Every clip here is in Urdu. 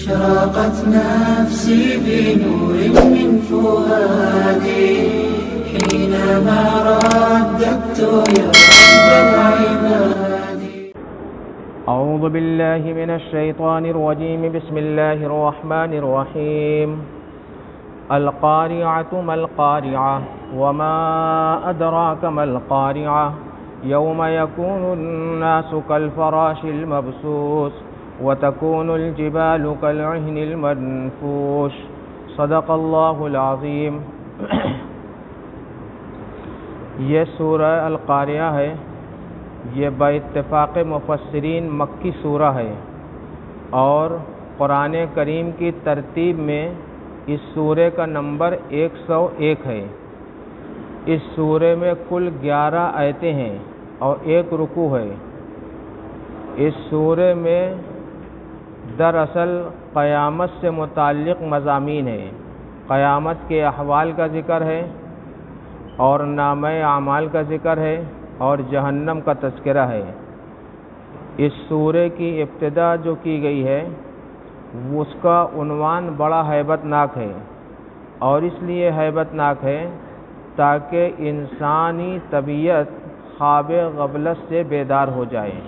أشرقت نفسي بنور من فؤادي حينما رددت يا رب العباد. أعوذ بالله من الشيطان الرجيم. بسم الله الرحمن الرحيم. القارعة ما القارعة وما أدراك ما القارعة يوم يكون الناس كالفراش المبثوث وتكون الجبال كالعهن المنفوش. صدق اللہ العظیم. یہ سورہ القاریہ ہے. یہ باتفاق مفسرین مکی سورہ ہے اور قرآن کریم کی ترتیب میں اس سورے کا نمبر 101 ہے. اس سورے میں کل 11 آیتیں ہیں اور 1 رکوع ہے. اس سورے میں دراصل قیامت سے متعلق مضامین ہیں. قیامت کے احوال کا ذکر ہے اور نامہ اعمال کا ذکر ہے اور جہنم کا تذکرہ ہے. اس سورے کی ابتدا جو کی گئی ہے اس کا عنوان بڑا ہیبت ناک ہے اور اس لیے ہیبت ناک ہے تاکہ انسانی طبیعت خواب غفلت سے بیدار ہو جائے.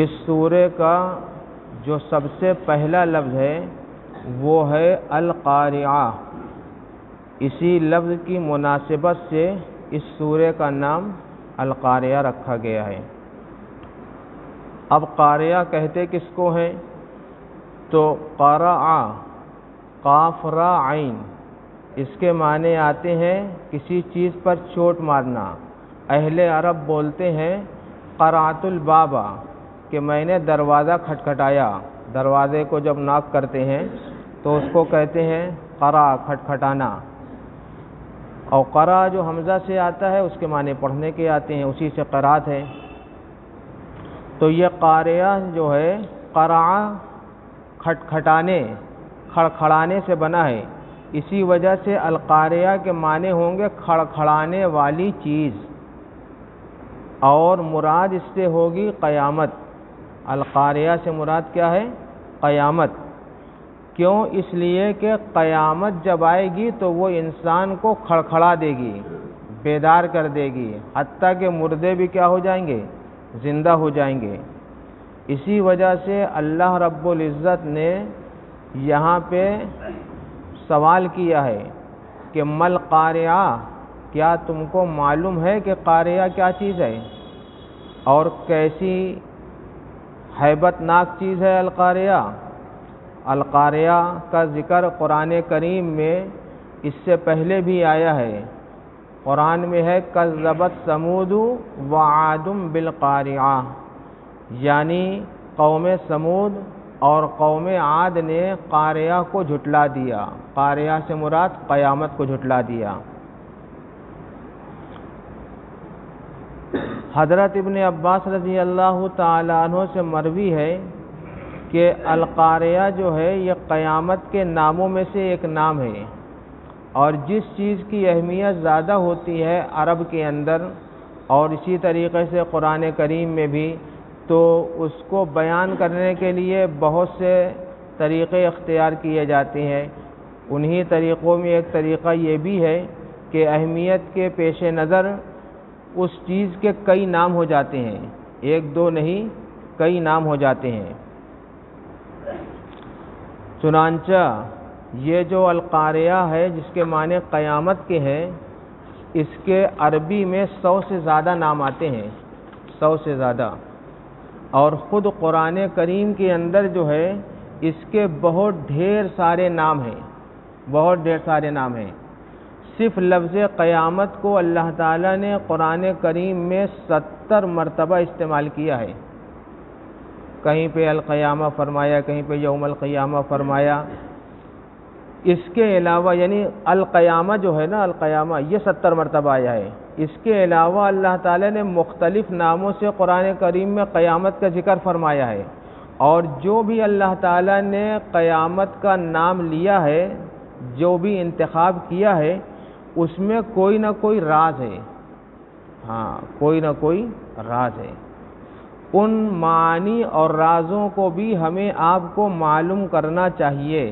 اس سورے کا جو سب سے پہلا لفظ ہے وہ ہے القارعہ. اسی لفظ کی مناسبت سے اس سورے کا نام القاریہ رکھا گیا ہے. اب قاریہ کہتے کس کو ہیں؟ تو قرع قاف را عین اس کے معنی آتے ہیں کسی چیز پر چوٹ مارنا. اہل عرب بولتے ہیں قرعت البابا کہ میں نے دروازہ کھٹکھٹایا. دروازے کو جب ناک کرتے ہیں تو اس کو کہتے ہیں قرع کھٹکھٹانا. اور قرع جو حمزہ سے آتا ہے اس کے معنی پڑھنے کے آتے ہیں, اسی سے قرات ہے. تو یہ قاریہ جو ہے قرع کھٹکھٹانے کھڑکھڑانے سے بنا ہے. اسی وجہ سے القاریہ کے معنی ہوں گے کھڑکھڑانے والی چیز اور مراد اس سے ہوگی قیامت. القاریہ سے مراد کیا ہے؟ قیامت. کیوں؟ اس لیے کہ قیامت جب آئے گی تو وہ انسان کو کھڑکھڑا دے گی, بیدار کر دے گی, حتیٰ کہ مردے بھی کیا ہو جائیں گے؟ زندہ ہو جائیں گے. اسی وجہ سے اللہ رب العزت نے یہاں پہ سوال کیا ہے کہ مل قاریہ, کیا تم کو معلوم ہے کہ قاریہ کیا چیز ہے اور کیسی ہیبت ناک چیز ہے القاریہ؟ القاریہ کا ذکر قرآن کریم میں اس سے پہلے بھی آیا ہے. قرآن میں ہے کذبت ثمود وعاد بالقاریہ, یعنی قوم سمود اور قوم عاد نے قاریہ کو جھٹلا دیا. قاریہ سے مراد قیامت کو جھٹلا دیا. حضرت ابن عباس رضی اللہ تعالیٰ عنہ سے مروی ہے کہ القاریہ جو ہے یہ قیامت کے ناموں میں سے ایک نام ہے اور جس چیز کی اہمیت زیادہ ہوتی ہے عرب کے اندر اور اسی طریقے سے قرآن کریم میں بھی, تو اس کو بیان کرنے کے لیے بہت سے طریقے اختیار کیے جاتے ہیں. انہی طریقوں میں ایک طریقہ یہ بھی ہے کہ اہمیت کے پیش نظر اس چیز کے کئی نام ہو جاتے ہیں, 1-2 نہیں کئی نام ہو جاتے ہیں. چنانچہ یہ جو القاریہ ہے جس کے معنی قیامت کے ہیں, اس کے عربی میں 100 سے زیادہ نام آتے ہیں, 100 سے زیادہ. اور خود قرآن کریم کے اندر جو ہے اس کے بہت ڈھیر سارے نام ہیں, بہت ڈھیر سارے نام ہیں. صرف لفظ قیامت کو اللہ تعالیٰ نے قرآن کریم میں 70 مرتبہ استعمال کیا ہے. کہیں پہ القیامہ فرمایا, کہیں پہ یوم القیامہ فرمایا. اس کے علاوہ یعنی القیامہ جو ہے نا, القیامہ یہ 70 مرتبہ آیا ہے. اس کے علاوہ اللہ تعالیٰ نے مختلف ناموں سے قرآن کریم میں قیامت کا ذکر فرمایا ہے. اور جو بھی اللہ تعالیٰ نے قیامت کا نام لیا ہے, جو بھی انتخاب کیا ہے, اس میں کوئی نہ کوئی راز ہے. ہاں, کوئی نہ کوئی راز ہے. ان معانی اور رازوں کو بھی ہمیں آپ کو معلوم کرنا چاہیے،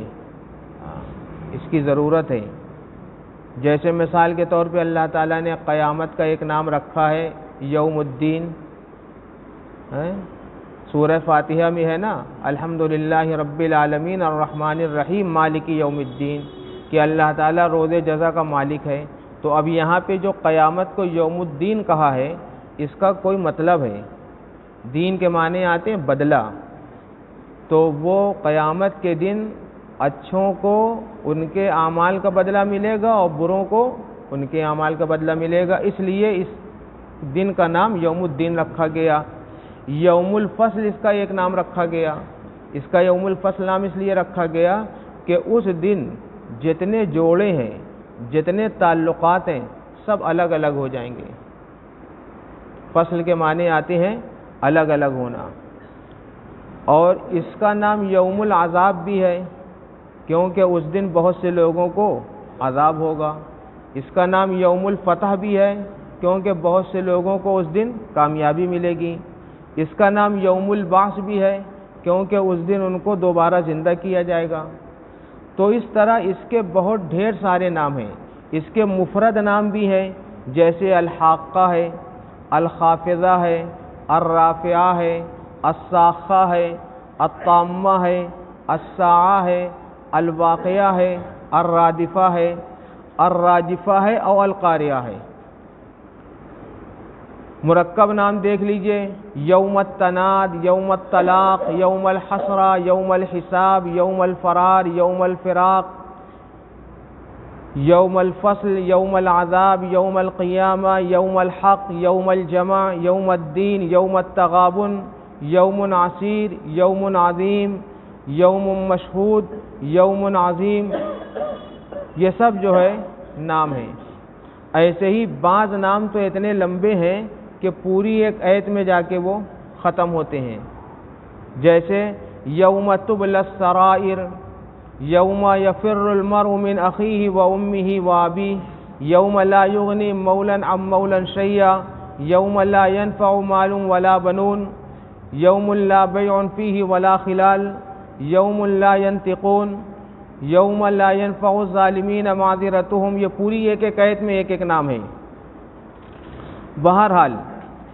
اس کی ضرورت ہے۔ جیسے مثال کے طور پہ اللہ تعالیٰ نے قیامت کا ایک نام رکھا ہے یوم الدین، سورہ فاتحہ میں ہے نا، الحمدللہ رب العالمین الرحمن الرحیم مالک یوم الدین، کہ اللہ تعالیٰ روز جزا کا مالک ہے۔ تو اب یہاں پہ جو قیامت کو یوم الدین کہا ہے، اس کا کوئی مطلب ہے، دین کے معنی آتے ہیں بدلہ، تو وہ قیامت کے دن اچھوں کو ان کے اعمال کا بدلہ ملے گا اور بروں کو ان کے اعمال کا بدلہ ملے گا، اس لیے اس دن کا نام یوم الدین رکھا گیا۔ یوم الفصل اس کا ایک نام رکھا گیا، اس کا یوم الفصل نام اس لیے رکھا گیا کہ اس دن جتنے جوڑے ہیں، جتنے تعلقات ہیں، سب الگ الگ ہو جائیں گے۔ فصل کے معنی آتے ہیں الگ الگ ہونا۔ اور اس کا نام یوم العذاب بھی ہے، کیونکہ اس دن بہت سے لوگوں کو عذاب ہوگا۔ اس کا نام یوم الفتح بھی ہے، کیونکہ بہت سے لوگوں کو اس دن کامیابی ملے گی۔ اس کا نام یوم البعث بھی ہے، کیونکہ اس دن ان کو دوبارہ زندہ کیا جائے گا۔ تو اس طرح اس کے بہت ڈھیر سارے نام ہیں۔ اس کے مفرد نام بھی ہیں، جیسے الحاقہ ہے، الخافضہ ہے، الرافعہ ہے، الصاخہ ہے، الطامہ ہے، الساعہ ہے، الواقعہ ہے، الرادفہ ہے، الراجفہ ہے اور القاریہ ہے۔ مرکب نام دیکھ لیجئے، یوم التناد، یوم الطلاق، یوم الحسرہ، یوم الحساب، یوم الفرار، یوم الفراق، یوم الفصل، یوم العذاب، یوم القیامہ، یوم الحق، یوم الجمع، یوم الدین، یوم التغابن، یوم عسیر، یوم عظیم، یوم مشہود، یوم عظیم، یہ سب جو ہے نام ہیں۔ ایسے ہی بعض نام تو اتنے لمبے ہیں کہ پوری ایک آیت میں جا کے وہ ختم ہوتے ہیں، جیسے یوم تبلی السرائر، یوم یفر المرء من اخیہ و امہ و ابیہ، یوم لا یغنی مولا عن مولا شیئا، یوم لا ینفع مال ولا بنون، یوم لا بیع فیہ ولا خلال، یوم لا ینطقون، یوم لا ینفع الظالمین معذرتہم۔ یہ پوری ایک ایک آیت میں ایک ایک نام ہے۔ بہرحال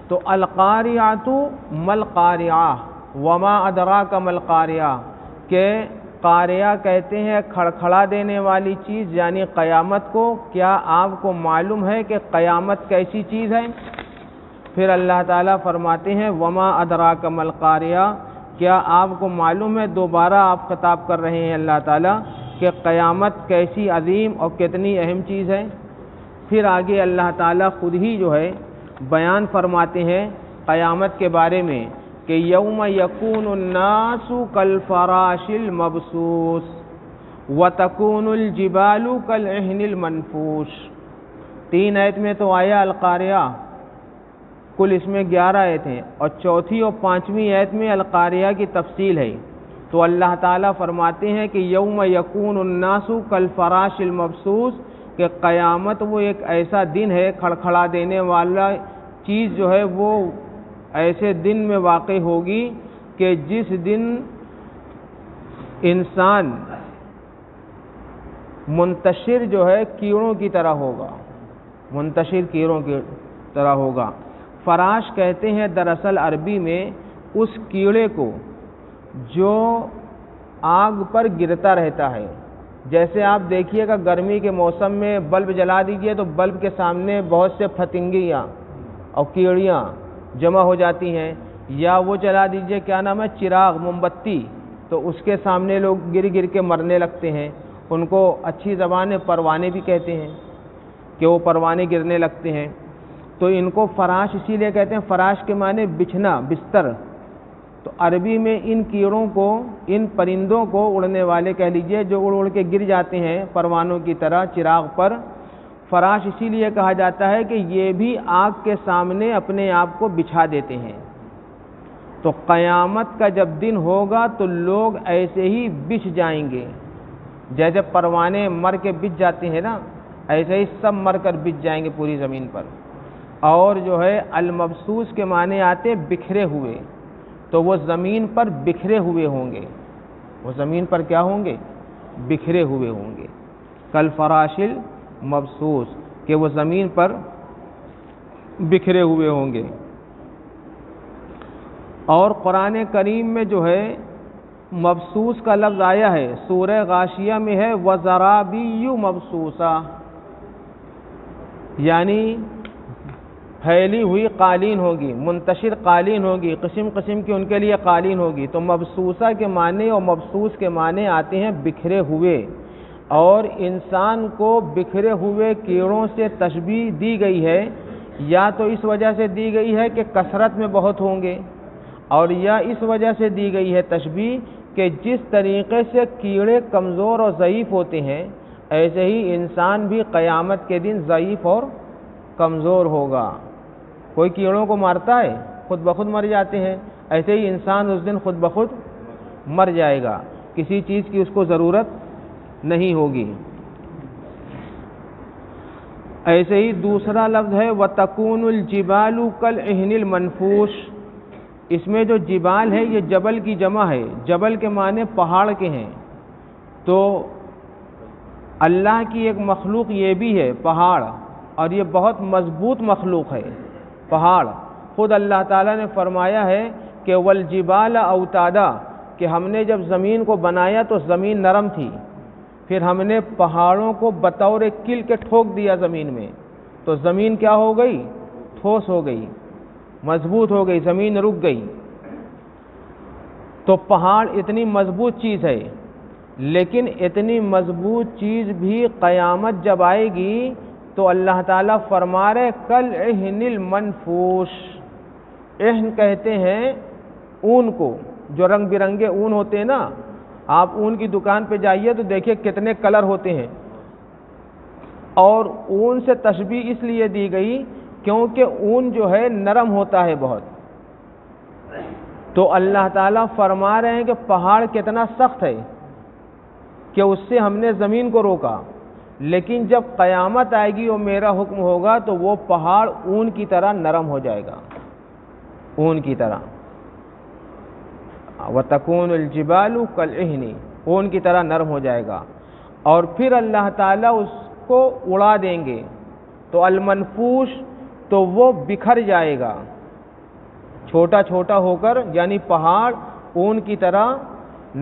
تو القاریعۃ ما القاریعہ وما ادراک ما القاریعہ، کہ قاریہ کہتے ہیں کھڑکھڑا دینے والی چیز یعنی قیامت کو۔ کیا آپ کو معلوم ہے کہ قیامت کیسی چیز ہے؟ پھر اللہ تعالیٰ فرماتے ہیں وما ادراک ما القاریعہ، کیا آپ کو معلوم ہے، دوبارہ آپ خطاب کر رہے ہیں اللہ تعالیٰ کہ قیامت کیسی عظیم اور کتنی اہم چیز ہے۔ پھر آگے اللہ تعالیٰ خود ہی جو ہے بیان فرماتے ہیں قیامت کے بارے میں کہ یوم یکون الناس کالفراش المبثوث وتکون الجبال کالعہن المنفوش۔ 3 آیت میں تو آیا القاریہ، کل اس میں 11 آیت ہیں، اور چوتھی اور 5ویں آیت میں القاریہ کی تفصیل ہے۔ تو اللہ تعالیٰ فرماتے ہیں کہ یوم یکون الناس کالفراش المبثوث، کہ قیامت وہ ایک ایسا دن ہے، کھڑکھڑا دینے والا چیز جو ہے وہ ایسے دن میں واقع ہوگی کہ جس دن انسان منتشر جو ہے کیڑوں کی طرح ہوگا، منتشر کیڑوں کی طرح ہوگا۔ فراش کہتے ہیں دراصل عربی میں اس کیڑے کو جو آگ پر گرتا رہتا ہے۔ جیسے آپ دیکھیے گا گرمی کے موسم میں بلب جلا دیجئے تو بلب کے سامنے بہت سے پھتنگیاں اور کیڑیاں جمع ہو جاتی ہیں، یا وہ جلا دیجئے کیا نام ہے چراغ، موم بتی، تو اس کے سامنے لوگ گر گر کے مرنے لگتے ہیں۔ ان کو اچھی زبان میں پروانے بھی کہتے ہیں کہ وہ پروانے گرنے لگتے ہیں۔ تو ان کو فراش اسی لیے کہتے ہیں، فراش کے معنی بچھنا، بستر۔ تو عربی میں ان کیڑوں کو، ان پرندوں کو، اڑنے والے کہہ لیجئے، جو اڑ اڑ کے گر جاتے ہیں پروانوں کی طرح چراغ پر، فراش اسی لیے کہا جاتا ہے کہ یہ بھی آگ کے سامنے اپنے آپ کو بچھا دیتے ہیں۔ تو قیامت کا جب دن ہوگا تو لوگ ایسے ہی بچھ جائیں گے، جیسے پروانے مر کے بچھ جاتے ہیں نا، ایسے ہی سب مر کر بچھ جائیں گے پوری زمین پر۔ اور جو ہے المبسوس کے معنی آتے بکھرے ہوئے، تو وہ زمین پر بکھرے ہوئے ہوں گے. وہ زمین پر کیا ہوں گے؟ بکھرے ہوئے ہوں گے. کل فراشل مبسوس، کہ وہ زمین پر بکھرے ہوئے ہوں گے. اور قرآن کریم میں جو ہے مبسوس کا لفظ آیا ہے، سورہ غاشیہ میں ہے وَزَرَابِيُّ مَبْسُوسَةٌ، یعنی پھیلی ہوئی قالین ہوگی، منتشر قالین ہوگی، قسم قسم کی ان کے لیے قالین ہوگی. تو مبسوسہ کے معنی اور مبسوس کے معنی آتے ہیں بکھرے ہوئے. اور انسان کو بکھرے ہوئے کیڑوں سے تشبیہ دی گئی ہے، یا تو اس وجہ سے دی گئی ہے کہ کثرت میں بہت ہوں گے، اور یا اس وجہ سے دی گئی ہے تشبیہ کہ جس طریقے سے کیڑے کمزور اور ضعیف ہوتے ہیں، ایسے ہی انسان بھی قیامت کے دن ضعیف اور کمزور ہوگا. کوئی کیڑوں کو مارتا ہے، خود بخود مر جاتے ہیں، ایسے ہی انسان اس دن خود بخود مر جائے گا، کسی چیز کی اس کو ضرورت نہیں ہوگی. ایسے ہی دوسرا لفظ ہے وَتَكُونُ الْجِبَالُ كَالْعِهْنِ الْمَنْفُوشِ. اس میں جو جبال ہے یہ جبل کی جمع ہے، جبل کے معنی پہاڑ کے ہیں. تو اللہ کی ایک مخلوق یہ بھی ہے پہاڑ، اور یہ بہت مضبوط مخلوق ہے پہاڑ. خود اللہ تعالیٰ نے فرمایا ہے کہ وَالْجِبَالَ أَوْتَادًا، کہ ہم نے جب زمین کو بنایا تو زمین نرم تھی، پھر ہم نے پہاڑوں کو بطور کل کے ٹھوک دیا زمین میں، تو زمین کیا ہو گئی؟ ٹھوس ہو گئی، مضبوط ہو گئی، زمین رک گئی. تو پہاڑ اتنی مضبوط چیز ہے، لیکن اتنی مضبوط چیز بھی قیامت جب آئے گی تو اللہ تعالیٰ فرما رہے کالعہن المنفوش. عہن کہتے ہیں اون کو، جو رنگ برنگے اون ہوتے ہیں نا. آپ اون کی دکان پہ جائیے تو دیکھیے کتنے کلر ہوتے ہیں، اور اون سے تشبیہ اس لیے دی گئی کیونکہ اون جو ہے نرم ہوتا ہے بہت. تو اللہ تعالیٰ فرما رہے ہیں کہ پہاڑ کتنا سخت ہے کہ اس سے ہم نے زمین کو روکا، لیکن جب قیامت آئے گی اور میرا حکم ہوگا تو وہ پہاڑ اون کی طرح نرم ہو جائے گا، اون کی طرح. وَتَكُونُ الْجِبَالُ كَالْعِهْنِ، اون کی طرح نرم ہو جائے گا. اور پھر اللہ تعالیٰ اس کو اڑا دیں گے. تو المنفوش تو وہ بکھر جائے گا، چھوٹا چھوٹا ہو کر، یعنی پہاڑ اون کی طرح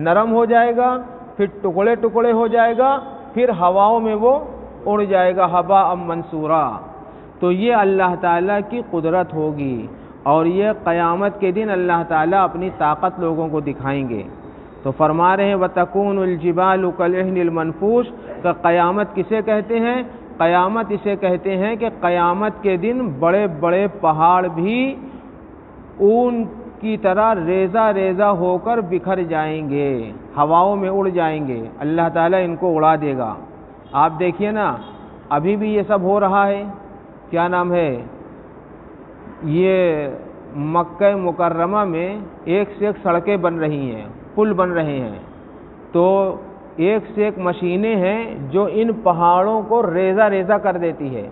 نرم ہو جائے گا، پھر ٹکڑے ٹکڑے ہو جائے گا، پھر ہواؤں میں وہ اڑ جائے گا ہباء منصورا. تو یہ اللہ تعالیٰ کی قدرت ہوگی، اور یہ قیامت کے دن اللہ تعالیٰ اپنی طاقت لوگوں کو دکھائیں گے. تو فرما رہے ہیں وَتَكُونُ الْجِبَالُ كَالْعِهْنِ الْمَنْفُوشِ، کہ قیامت کسے کہتے ہیں؟ قیامت اسے کہتے ہیں کہ قیامت کے دن بڑے بڑے پہاڑ بھی اون کی طرح ریزہ ریزہ ہو کر بکھر جائیں گے، ہواؤں میں اڑ جائیں گے، اللہ تعالیٰ ان کو اڑا دے گا. آپ دیکھیے نا، ابھی بھی یہ سب ہو رہا ہے. کیا نام ہے، یہ مکہ مکرمہ میں ایک سے ایک سڑکیں بن رہی ہیں، پل بن رہے ہیں. تو ایک سے ایک مشینیں ہیں جو ان پہاڑوں کو ریزہ ریزہ کر دیتی ہے.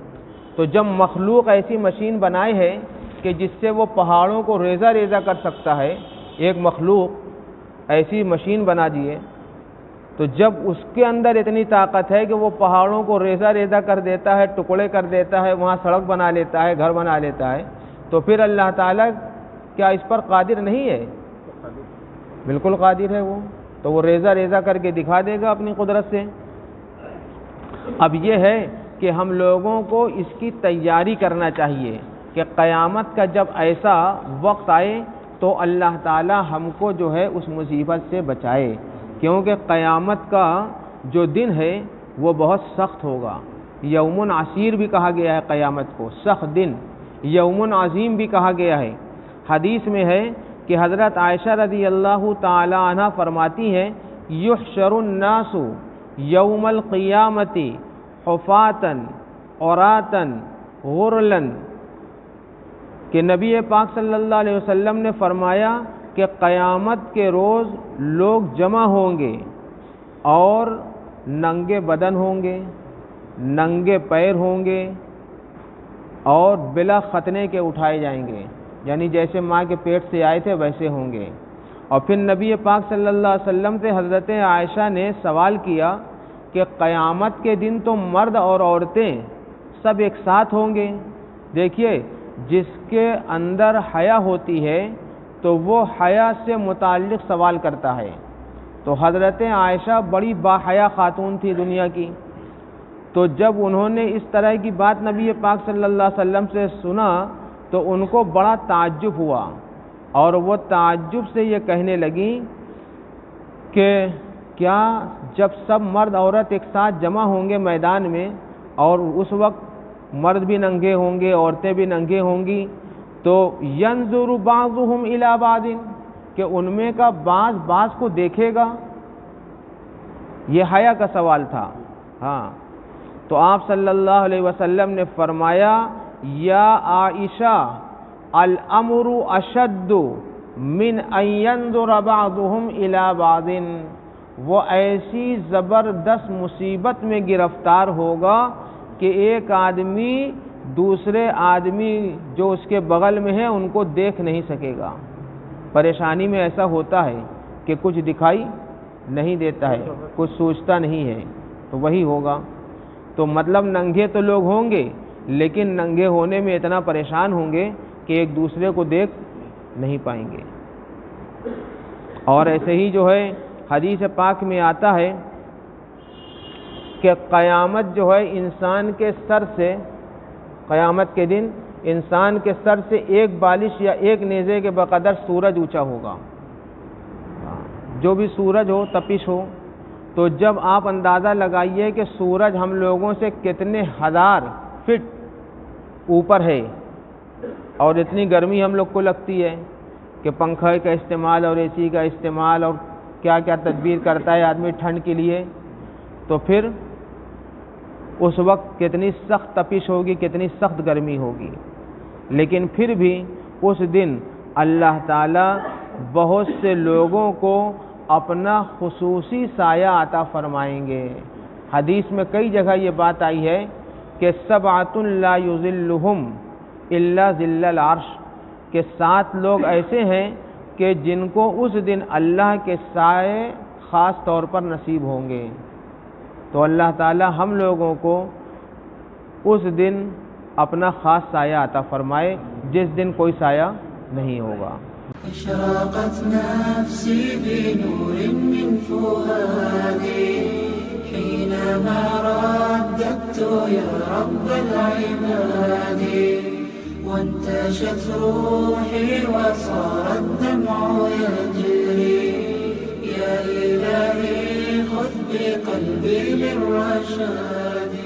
تو جب مخلوق ایسی مشین بنائے ہے کہ جس سے وہ پہاڑوں کو ریزہ ریزہ کر سکتا ہے، ایک مخلوق ایسی مشین بنا دیے، تو جب اس کے اندر اتنی طاقت ہے کہ وہ پہاڑوں کو ریزہ ریزہ کر دیتا ہے، ٹکڑے کر دیتا ہے، وہاں سڑک بنا لیتا ہے، گھر بنا لیتا ہے، تو پھر اللہ تعالیٰ کیا اس پر قادر نہیں ہے؟ بالکل قادر ہے وہ. تو وہ ریزہ ریزہ کر کے دکھا دے گا اپنی قدرت سے. اب یہ ہے کہ ہم لوگوں کو اس کی تیاری کرنا چاہیے کہ قیامت کا جب ایسا وقت آئے تو اللہ تعالی ہم کو جو ہے اس مصیبت سے بچائے، کیونکہ قیامت کا جو دن ہے وہ بہت سخت ہوگا. یوم عسیر بھی کہا گیا ہے قیامت کو، سخت دن. یوم عظیم بھی کہا گیا ہے. حدیث میں ہے کہ حضرت عائشہ رضی اللہ تعالی عنہ فرماتی ہیں یحشر الناس یوم القیامت حفاتا عراتا غرلا، کہ نبی پاک صلی اللہ علیہ وسلم نے فرمایا کہ قیامت کے روز لوگ جمع ہوں گے اور ننگے بدن ہوں گے، ننگے پیر ہوں گے، اور بلا ختنے کے اٹھائے جائیں گے. یعنی جیسے ماں کے پیٹ سے آئے تھے ویسے ہوں گے۔ اور پھر نبی پاک صلی اللہ علیہ وسلم سے حضرت عائشہ نے سوال کیا کہ قیامت کے دن تو مرد اور عورتیں سب ایک ساتھ ہوں گے۔ دیکھیے، جس کے اندر حیا ہوتی ہے تو وہ حیا سے متعلق سوال کرتا ہے۔ تو حضرت عائشہ بڑی باحیا خاتون تھی دنیا کی، تو جب انہوں نے اس طرح کی بات نبی پاک صلی اللہ علیہ وسلم سے سنا تو ان کو بڑا تعجب ہوا، اور وہ تعجب سے یہ کہنے لگیں کہ کیا جب سب مرد عورت ایک ساتھ جمع ہوں گے میدان میں، اور اس وقت مرد بھی ننگے ہوں گے عورتیں بھی ننگے ہوں گی، تو ینظر بعضهم الی بعض، کہ ان میں کا بعض کو دیکھے گا؟ یہ حیا کا سوال تھا۔ ہاں، تو آپ صلی اللہ علیہ وسلم نے فرمایا یا عائشہ الامر اشد من ان ينظر بعضهم الی بعض، وہ ایسی زبردست مصیبت میں گرفتار ہوگا کہ ایک آدمی دوسرے آدمی جو اس کے بغل میں ہے ان کو دیکھ نہیں سکے گا۔ پریشانی میں ایسا ہوتا ہے کہ کچھ دکھائی نہیں دیتا ہے، کچھ سوچتا نہیں ہے، تو وہی ہوگا۔ تو مطلب ننگے تو لوگ ہوں گے، لیکن ننگے ہونے میں اتنا پریشان ہوں گے کہ ایک دوسرے کو دیکھ نہیں پائیں گے۔ اور ایسے ہی جو ہے حدیث پاک میں آتا ہے کہ قیامت جو ہے انسان کے سر سے، قیامت کے دن انسان کے سر سے ایک بالش یا ایک نیزے کے بقدر سورج اونچا ہوگا، جو بھی سورج ہو تپش ہو۔ تو جب آپ اندازہ لگائیے کہ سورج ہم لوگوں سے کتنے ہزار فٹ اوپر ہے، اور اتنی گرمی ہم لوگ کو لگتی ہے کہ پنکھے کا استعمال اور اے سی کا استعمال اور کیا کیا تدبیر کرتا ہے آدمی ٹھنڈ کے لیے، تو پھر اس وقت کتنی سخت تپش ہوگی، کتنی سخت گرمی ہوگی۔ لیکن پھر بھی اس دن اللہ تعالیٰ بہت سے لوگوں کو اپنا خصوصی سایہ عطا فرمائیں گے۔ حدیث میں کئی جگہ یہ بات آئی ہے کہ سبعۃ لا یظلہم الا ظل العرش، کہ 7 لوگ ایسے ہیں کہ جن کو اس دن اللہ کے سائے خاص طور پر نصیب ہوں گے۔ تو اللہ تعالی ہم لوگوں کو اس دن اپنا خاص سایہ عطا فرمائے جس دن کوئی سایہ نہیں ہوگا۔ اشرقت نفسي بنور من فؤادي حينما رددت يا رب العباد، وانتشت روحي وصار الدمع يجري، يا إلهي خذ بقلبي للرشاد.